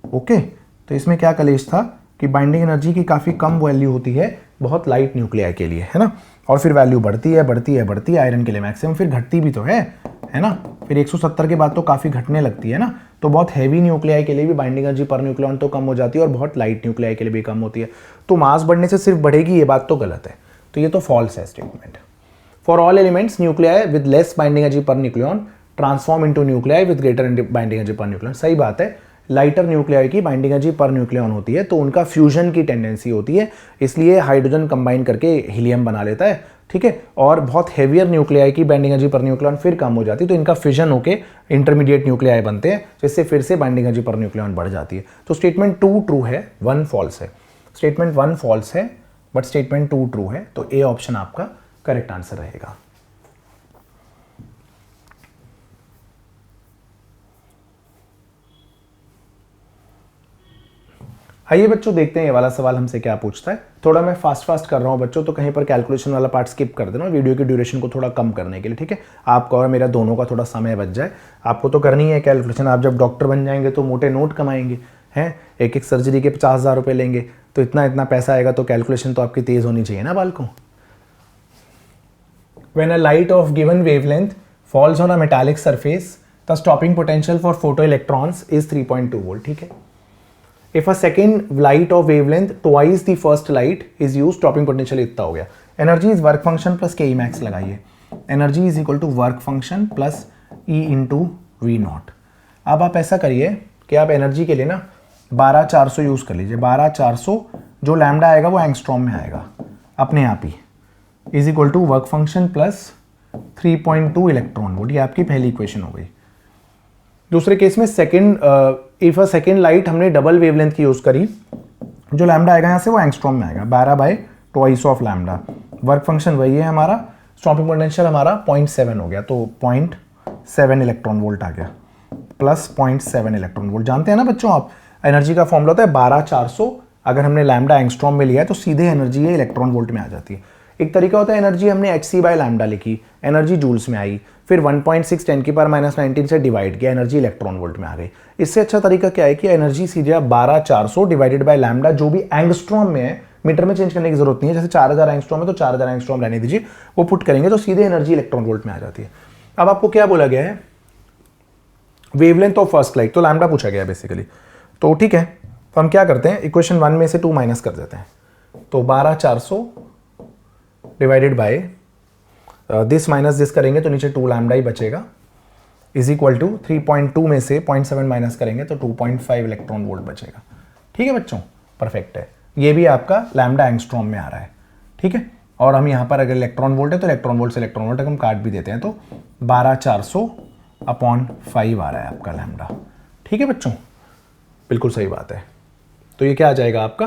ओके, तो इसमें क्या कलेश था कि बाइंडिंग एनर्जी की काफ़ी कम वैल्यू होती है बहुत लाइट न्यूक्लियाई के लिए, है ना, और फिर वैल्यू बढ़ती है बढ़ती है बढ़ती है आयरन के लिए मैक्सिमम, फिर घटती भी तो है ना, फिर 170 के बाद तो काफ़ी घटने लगती है ना। तो बहुत हैवी न्यूक्लियाई के लिए भी बाइंडिंग एनर्जी पर न्यूक्लियन तो कम हो जाती है, और बहुत लाइट न्यूक्लियाई के लिए भी कम होती है। तो मास बढ़ने से सिर्फ बढ़ेगी, ये बात तो गलत है, तो ये तो फॉल्स है statement. For all elements nuclei with less binding energy per nucleon transform into nuclei with greater binding energy per nucleon. सही बात है, लाइटर न्यूक्लियाई की बाइंडिंग एनर्जी पर न्यूक्लियन होती है, तो उनका फ्यूजन की टेंडेंसी होती है, इसलिए हाइड्रोजन कंबाइन करके हीलियम बना लेता है। ठीक है, और बहुत हेवियर न्यूक्लियाई की बाइंडिंग एनर्जी पर न्यूक्लियन फिर कम हो जाती है, तो इनका फिजन होके इंटरमीडिएट न्यूक्लियाई बनते हैं, जिससे फिर से बाइंडिंग एनर्जी पर न्यूक्लियन बढ़ जाती है। तो स्टेटमेंट 2 ट्रू है, 1 फॉल्स है। स्टेटमेंट 1 फॉल्स है बट स्टेटमेंट 2 ट्रू है, तो ए ऑप्शन आपका करेक्ट आंसर रहेगा। आइए बच्चों देखते हैं ये वाला सवाल हमसे क्या पूछता है। थोड़ा मैं फास्ट कर रहा हूँ बच्चों, तो कहीं पर कैलकुलेशन वाला पार्ट स्किप कर देना वीडियो की ड्यूरेशन को थोड़ा कम करने के लिए। ठीक है, आपका और मेरा दोनों का थोड़ा समय बच जाए। आपको तो करनी है कैलकुलेशन, आप जब डॉक्टर बन जाएंगे तो मोटे नोट कमाएंगे, हैं, एक सर्जरी के 50,000 रुपये लेंगे, तो इतना पैसा आएगा, तो कैलकुलेशन तो आपकी तेज़ होनी चाहिए ना बालकों। When a light of given wavelength falls on a metallic surface, the stopping potential for photoelectrons is 3.2 volt. ठीक है, if a second light of wavelength twice the first light is used, stopping potential इतना हो गया। Energy is work function plus K E max लगाइए, energy is equal to work function plus E into V naught. अब आप ऐसा करिए कि आप एनर्जी के लिए ना 12400 यूज कर लीजिए। 12400 जो लैम्डा आएगा वो एंगस्ट्रॉम में आएगा अपने आप ही, is equal to work function plus 3.2 electron volt. ये आपकी पहली इक्वेशन हो गई। दूसरे केस में इफ अ सेकेंड लाइट हमने डबल वेवलेंथ की यूज करी, जो लैम्डा आएगा यहाँ से वो एंगस्ट्रॉम में आएगा, 12/2 ऑफ लैम्डा। वर्क फंक्शन वही है हमारा, स्टॉपिंग पोटेंशियल हमारा 0.7 हो गया, तो 0.7 इलेक्ट्रॉन वोल्ट आ गया, प्लस 0.7 इलेक्ट्रॉन वोल्ट। जानते हैं ना बच्चों आप, एनर्जी का फॉर्मूला होता है 12400, अगर हमने लैम्डा एंगस्ट्रॉम में लिया है तो सीधे एनर्जी है इलेक्ट्रॉन वोल्ट में आ जाती है। एक तरीका होता है एनर्जी हमने hc/लैम्डा लिखी, एनर्जी जूल्स में आई, फिर 1.6 10⁻⁻19 से डिवाइड किया, एनर्जी इलेक्ट्रॉन वोल्ट में आ गई। इससे अच्छा तरीका क्या है कि एनर्जी सीधे आप 12400 डिवाइडेड बाय लैम्डा, जो भी एंगस्ट्रॉम में है, मीटर में चेंज करने की जरूरत नहीं है। जैसे 4000 एंगस्ट्रॉम है तो 4000 एंगस्ट्रॉम रहने दीजिए, वो पुट करेंगे तो सीधे एनर्जी इलेक्ट्रॉन वोल्ट में आ जाती है। अब आपको क्या बोला गया है, वेवलेंथ ऑफ फर्स्ट लाइट, तो लैम्डा पूछा गया है बेसिकली। तो ठीक है, तो हम क्या करते हैं, इक्वेशन 1 में से 2 माइनस कर देते हैं। तो 12400 divided by this minus this करेंगे तो नीचे 2 लैम्डा ही बचेगा, इज इक्वल टू 3.2 में से 0.7 माइनस करेंगे तो 2.5 इलेक्ट्रॉन वोल्ट बचेगा। ठीक है बच्चों, परफेक्ट है। ये भी आपका लैम्डा एंगस्ट्रॉम में आ रहा है। ठीक है, और हम यहाँ पर अगर इलेक्ट्रॉन वोल्ट है तो इलेक्ट्रॉन वोल्ट से इलेक्ट्रॉन वोल्ट हम काट भी देते हैं, तो 12400/5 आ रहा है आपका लैम्डा। ठीक है बच्चों, बिल्कुल सही बात है। तो ये क्या आ जाएगा आपका,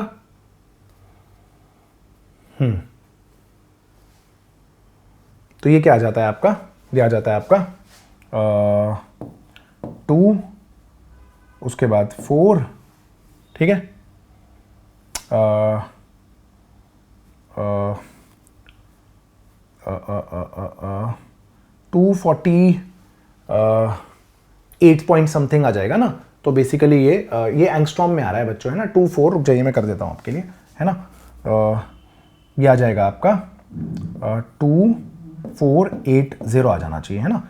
तो ये क्या आ जाता है आपका, ये आ जाता है आपका 2, उसके बाद 4, ठीक है, 248 पॉइंट समथिंग आ जाएगा ना। तो बेसिकली ये एंगस्ट्रॉम में आ रहा है बच्चों, है ना। 24, रुक जाइए मैं कर देता हूँ आपके लिए, है ना। ये आ जाएगा आपका 2480 आ जाना चाहिए, है ना।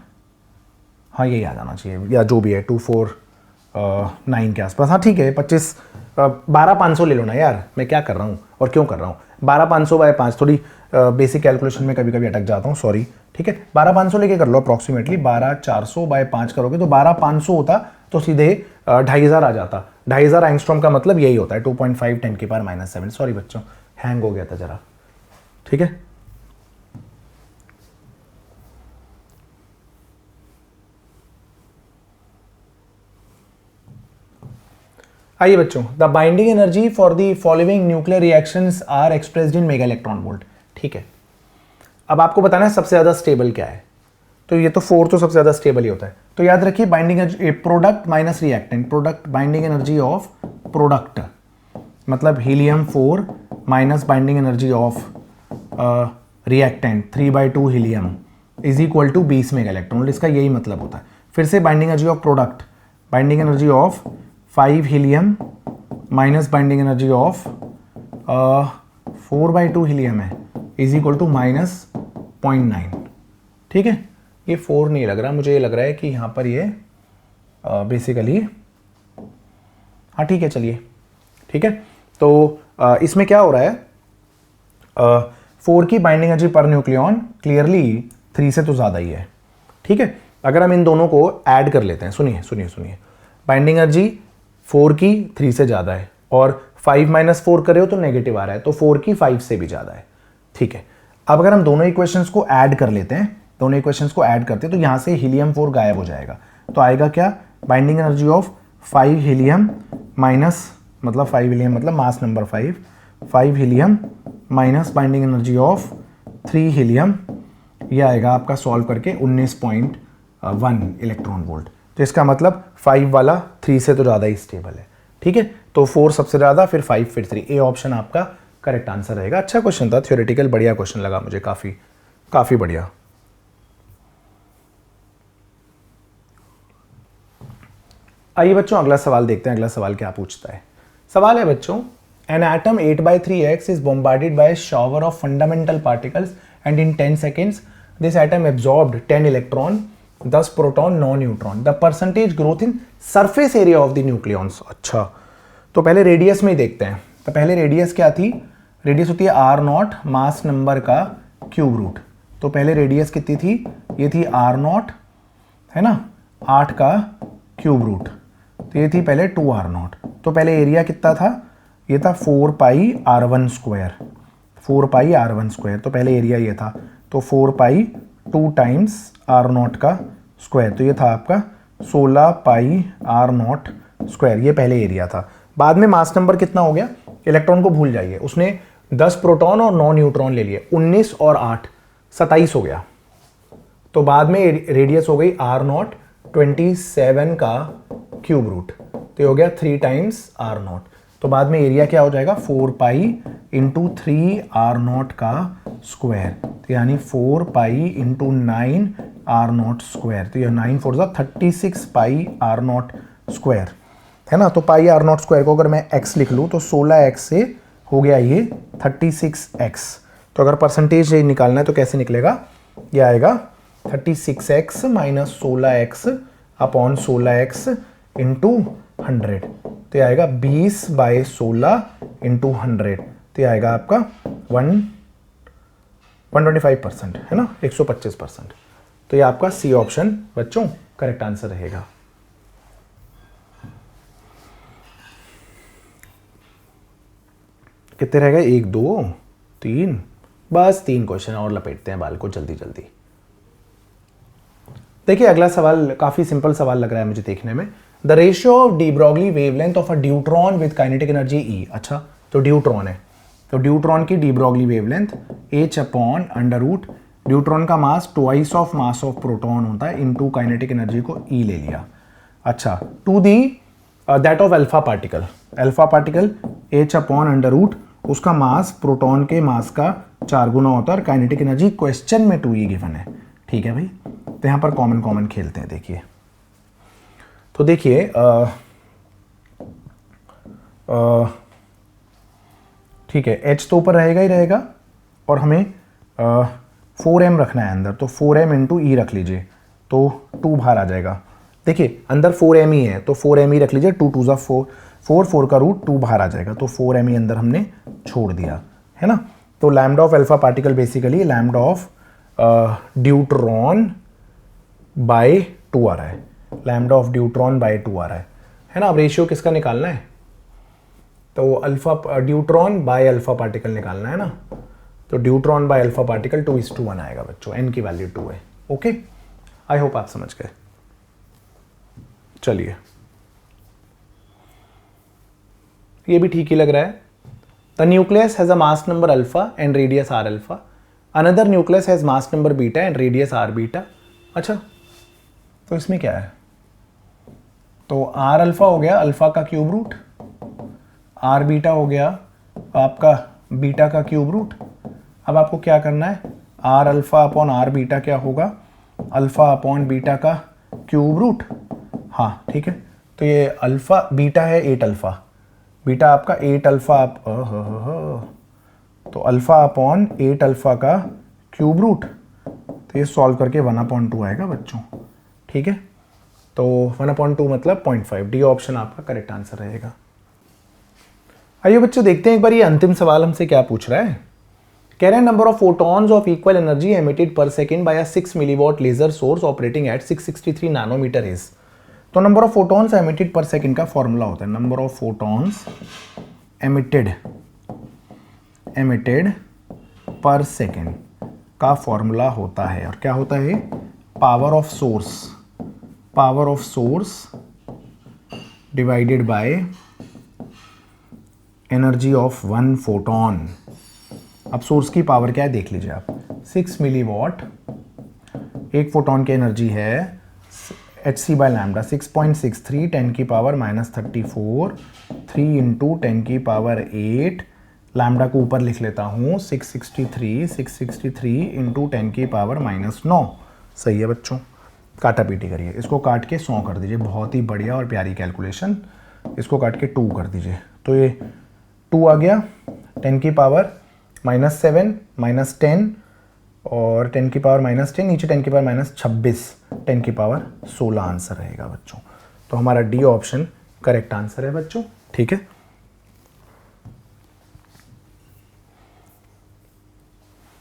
हाँ यही आ जाना चाहिए, या जो भी है 249 के आसपास। हाँ ठीक है, 12500 ले लो ना यार, मैं क्या कर रहा हूँ और क्यों कर रहा हूँ। 12500/5 थोड़ी बेसिक कैलकुलेशन में कभी कभी अटक जाता हूँ, सॉरी। ठीक है, 12500 लेके कर लो अप्रॉक्सीमेटली। 12400/5 करोगे तो 12500 होता तो सीधे 2500 आ जाता। 2500 एंगस्ट्रॉम का मतलब यही होता है, 2.5 10⁻⁷। सॉरी बच्चों, हैंग हो गया था जरा। ठीक है, आइए बच्चों, the binding energy for the following nuclear reactions are expressed in mega electron volt. ठीक है, अब आपको बताना है सबसे ज्यादा स्टेबल क्या है। तो ये तो 4 तो सबसे ज्यादा स्टेबल ही होता है। तो याद रखिए binding energy product minus reactant, product binding energy of product मतलब helium 4 minus binding energy of reactant 3/2 helium is equal to 20 mega electron. इसका यही मतलब होता है। फिर से binding energy of product, binding energy of 5 helium minus binding energy of 4/2 helium है is equal to -0.9। ठीक है, ये 4 नहीं लग रहा मुझे, ये लग रहा है कि यहाँ पर ये बेसिकली, हाँ ठीक है चलिए, ठीक है। तो इसमें क्या हो रहा है, 4 की बाइंडिंग एनर्जी पर न्यूक्लियॉन क्लियरली 3 से तो ज़्यादा ही है। ठीक है, अगर हम इन दोनों को ऐड कर लेते हैं, सुनिए सुनिए सुनिए, बाइंडिंग एनर्जी 4 की 3 से ज़्यादा है और 5 - 4 करे हो तो नेगेटिव आ रहा है, तो 4 की 5 से भी ज़्यादा है। ठीक है, अब अगर हम दोनों इक्वेशंस को ऐड कर लेते हैं, दोनों इक्वेशंस को ऐड करते हैं तो यहाँ से हीलियम 4 गायब हो जाएगा। तो आएगा क्या, binding energy of 5 helium minus, मतलब 5 हीलियम मतलब mass number 5 helium minus binding energy of 3 helium, ये आएगा आपका सॉल्व करके 19.1 इलेक्ट्रॉन वोल्ट। तो इसका मतलब 5 वाला 3 से तो ज़्यादा ही स्टेबल है। ठीक है, तो 4 सबसे ज़्यादा, फिर 5, फिर 3। ए ऑप्शन आपका करेक्ट आंसर रहेगा। अच्छा क्वेश्चन था, थ्योरेटिकल बढ़िया क्वेश्चन लगा मुझे, काफ़ी बढ़िया। आइए बच्चों अगला सवाल देखते हैं, अगला सवाल क्या पूछता है। सवाल है बच्चों, an atom 8/3x is bombarded by a shower of fundamental particles and in 10 seconds this atom absorbed 10 electron, 10 proton, 9 neutron. The percentage growth in surface area of the nucleons. अच्छा, तो पहले रेडियस में ही देखते हैं। तो पहले रेडियस क्या थी, रेडियस होती है r0 मास नंबर का क्यूब रूट। तो पहले रेडियस कितनी थी, ये थी r0 है ना, 8 का क्यूब रूट, तो ये थी पहले 2r0। तो पहले एरिया कितना था, ये था 4πr1 स्क्वायर, 4πr1 स्क्वायर। तो पहले एरिया ये था, तो 4π 2 टाइम्स r0 का स्क्वायर, तो ये था आपका 16πr0 स्क्वायर, ये पहले एरिया था। बाद में मास नंबर कितना हो गया, इलेक्ट्रॉन को भूल जाइए, उसने 10 प्रोटॉन और 9 न्यूट्रॉन ले लिए, 19 और 8 27 हो गया। तो बाद में रेडियस हो गई r0 27 का क्यूब रूट, तो ये हो गया 3 टाइम्स r0। तो बाद में एरिया क्या हो जाएगा, 4π × 3r0 का स्क्वायर, तो यानी 4π × 9r0 स्क्वायर, तो ये 9 4 36πr0 स्क्वायर है ना। तो πr0 स्क्वायर को अगर मैं x लिख लूँ तो 16x से हो गया ये 36x। तो अगर परसेंटेज निकालना है तो कैसे निकलेगा, ये आएगा 36x - 16x/16x × 100। तो ये आएगा 20/16 इंटू 100, तो ये आएगा आपका 125% है ना, 125%। तो ये आपका सी ऑप्शन बच्चों करेक्ट आंसर रहेगा। कितने रह गए, 1 2 3, बस 3 क्वेश्चन और लपेटते हैं बाल को जल्दी जल्दी। देखिए अगला सवाल काफी सिंपल सवाल लग रहा है मुझे देखने में। The ratio of de Broglie wavelength of a deuteron with kinetic energy E. अच्छा तो ड्यूट्रॉन है, तो ड्यूट्रॉन की de Broglie wavelength h/√, deuteron का mass twice of mass of proton होता है, इनटू काइनेटिक एनर्जी को ई ले लिया। अच्छा to the that of alpha particle, alpha particle h/√, उसका मास प्रोटॉन के मास का 4 गुना होता है और काइनेटिक एनर्जी क्वेश्चन में 2e गिवन है। ठीक है भाई, तो यहाँ पर कॉमन खेलते हैं। देखिए तो देखिए ठीक है, h तो ऊपर रहेगा ही रहेगा और हमें 4m रखना है अंदर, तो 4m इंटू ई रख लीजिए, तो 2 बाहर आ जाएगा। देखिए अंदर 4m ही है तो 4m ही रख लीजिए, 2 2 जा 4, 4 का रूट 2 बाहर आ जाएगा, तो 4m ही अंदर हमने छोड़ दिया है ना। तो lambda of alpha particle basically lambda of deuteron by 2 आ रहा है, लैम्डा ऑफ ड्यूट्रॉन बाय 2 आ रहा है ना। अब रेशियो किसका निकालना है, तो alpha deuteron by alpha particle निकालना है ना। तो ड्यूट्रॉन बाय अल्फा पार्टिकल 2:1 आएगा बच्चों, n की वैल्यू 2 है। ओके, आई होप आप समझ गए। चलिए ये भी ठीक ही लग रहा है। The nucleus has a mass number alpha and radius R alpha, another nucleus has mass number beta and radius R beta. अच्छा तो इसमें क्या है, तो आर अल्फा हो गया अल्फा का क्यूब रूट, आर बीटा हो गया आपका बीटा का क्यूब रूट। अब आपको क्या करना है, R alpha upon R beta क्या होगा, अल्फा अपॉन बीटा का क्यूब रूट। हाँ ठीक है, तो ये अल्फा बीटा है 8 अल्फा, बीटा आपका 8 अल्फा तो अल्फा अपॉन 8 अल्फा का क्यूब रूट, तो ये सॉल्व करके 1/2 आएगा बच्चों। ठीक है, तो 1/2 मतलब 0.5, डी ऑप्शन आपका करेक्ट आंसर रहेगा। आइए बच्चों देखते हैं एक बार ये अंतिम सवाल हमसे क्या पूछ रहा है। कह रहे हैं number of photons of equal energy emitted per second by a 6 milliwatt laser source operating at 663 nanometre is. तो number of photons emitted per second का फॉर्मूला होता है, number of photons emitted per second का formula होता है, और क्या होता है, power of source divided by energy of 1 photon. अब सोर्स की पावर क्या है देख लीजिए आप, 6 मिलीवॉट, एक फोटोन की एनर्जी है hc बाय लैम्डा 6.63 10 की पावर -34, 3 इंटू 10 की पावर 8, लैम्डा को ऊपर लिख लेता हूँ 663 इंटू 10 की पावर -9। सही है बच्चों, काटा पीटी करिए, इसको काट के 100 कर दीजिए, बहुत ही बढ़िया और प्यारी कैलकुलेशन। इसको काट के 2 कर दीजिए, तो ये 2 आ गया, 10 की पावर -7 -10 और 10 की पावर -10, नीचे 10 की पावर -26, 10 की पावर 16 आंसर रहेगा बच्चों। तो हमारा डी ऑप्शन करेक्ट आंसर है बच्चों। ठीक है,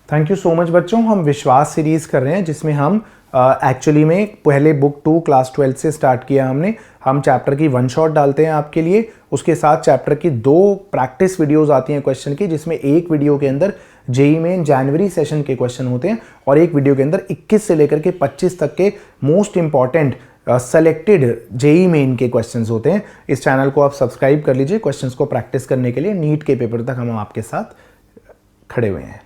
थैंक यू सो मच बच्चों। हम विश्वास सीरीज कर रहे हैं जिसमें हम एक्चुअली में पहले बुक 2 क्लास 12 से स्टार्ट किया हमने। हम चैप्टर की 1 शॉट डालते हैं आपके लिए, उसके साथ चैप्टर की 2 प्रैक्टिस वीडियोस आती हैं क्वेश्चन की, जिसमें एक वीडियो के अंदर जेईई मेन जनवरी सेशन के क्वेश्चन होते हैं और एक वीडियो के अंदर 21 से लेकर के 25 तक के most important selected JEE main के क्वेश्चंस होते हैं। इस चैनल को आप सब्सक्राइब कर लीजिए क्वेश्चंस को प्रैक्टिस करने के लिए। नीट के पेपर तक हम आपके साथ खड़े हुए हैं।